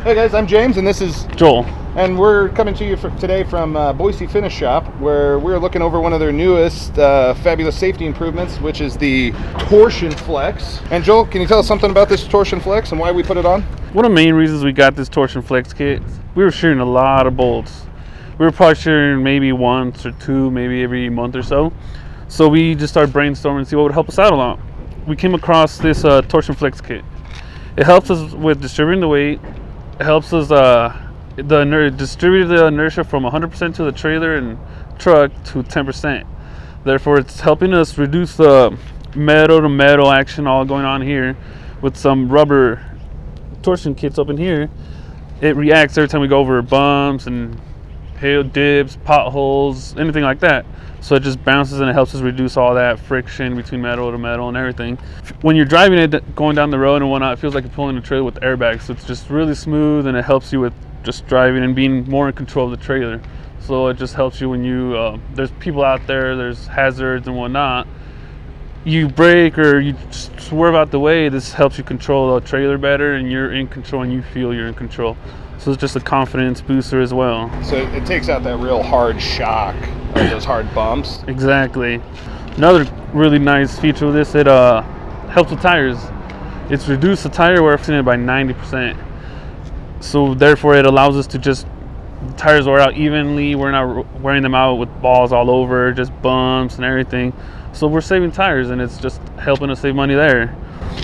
Hey guys, I'm James and this is Joel. And we're coming to you today from Boise Finish Shop, where we're looking over one of their newest fabulous safety improvements, which is the Torsion Flex. And Joel, can you tell us something about this Torsion Flex and why we put it on? One of the main reasons we got this Torsion Flex kit, we were shearing a lot of bolts. We were probably shearing maybe once or two, maybe every month or so. So we just started brainstorming and see what would help us out a lot. We came across this Torsion Flex kit. It helps us with distributing the weight. It helps us distribute the inertia from 100% to the trailer and truck to 10%. Therefore, it's helping us reduce the metal to metal action all going on here with some rubber torsion kits up in here. It reacts every time we go over bumps and hail dips, potholes, anything like that. So it just bounces and it helps us reduce all that friction between metal to metal and everything. When you're driving it, going down the road and whatnot, it feels like you're pulling a trailer with airbags. So it's just really smooth and it helps you with just driving and being more in control of the trailer. So it just helps you when you, there's people out there, there's hazards and whatnot. You brake or you just swerve out the way, this helps you control the trailer better and you're in control and you feel you're in control. So it's just a confidence booster as well. So it takes out that real hard shock of those hard bumps. Exactly. Another really nice feature of this, it helps with tires. It's reduced the tire wear by 90%. So therefore it allows us to just, the tires wear out evenly. We're not wearing them out with balls all over, just bumps and everything. So we're saving tires and it's just helping us save money there.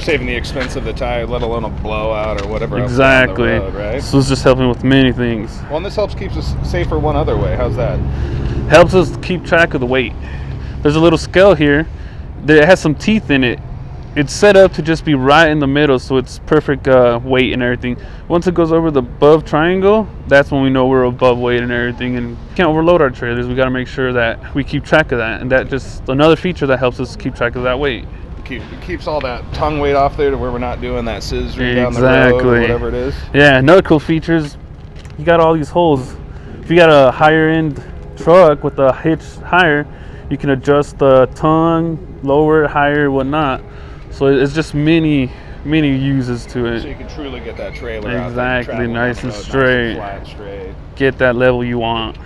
Saving the expense of the tire, let alone a blowout or whatever exactly. else down the road, right? So it's just helping with many things. Well, and this helps keep us safer one other way. How's that? Helps us keep track of the weight. There's a little scale here that has some teeth in it. It's set up to just be right in the middle, so it's perfect weight and everything. Once it goes over the above triangle, that's when we know we're above weight and everything, and can't overload our trailers. We got to make sure that we keep track of that, and that just another feature that helps us keep track of that weight. It keeps all that tongue weight off there to where we're not doing that scissoring down the road or whatever it is. Yeah, another cool feature is you got all these holes. If you got a higher end truck with a hitch higher, you can adjust the tongue, lower, higher, whatnot. So it's just many uses to it. So you can truly get that trailer exactly, out there, nice and road, straight. Nice and flat, straight. Get that level you want.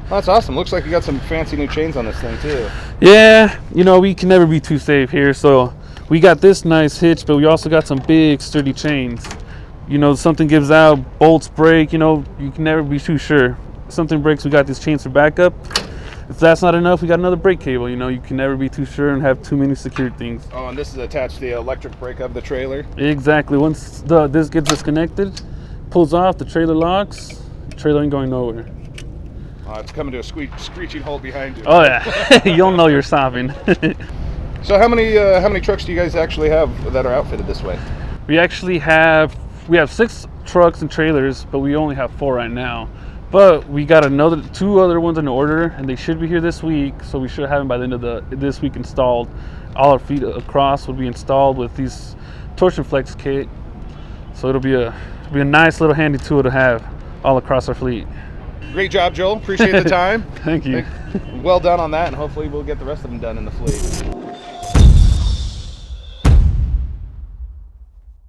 Well, that's awesome. Looks like you got some fancy new chains on this thing too. Yeah, you know, we can never be too safe here. So we got this nice hitch, but we also got some big sturdy chains. You know, something gives out, bolts break, you know, you can never be too sure. Something breaks, we got these chains for backup. If that's not enough, we got another brake cable. You know, you can never be too sure and have too many secured things. Oh, and this is attached to the electric brake of the trailer? Exactly. Once this gets disconnected, pulls off, the trailer locks, the trailer ain't going nowhere. It's coming to a screeching halt behind you. Oh yeah, you'll know you're stopping. So how many trucks do you guys actually have that are outfitted this way? We have 6 trucks and trailers, but we only have 4 right now. But we got 2 other ones in order, and they should be here this week. So we should have them by the end of this week installed. All our feet across will be installed with these Torsion Flex kit. So it'll be a nice little handy tool to have all across our fleet. Great job, Joel. Appreciate the time. Thank you. Well done on that, and hopefully we'll get the rest of them done in the fleet.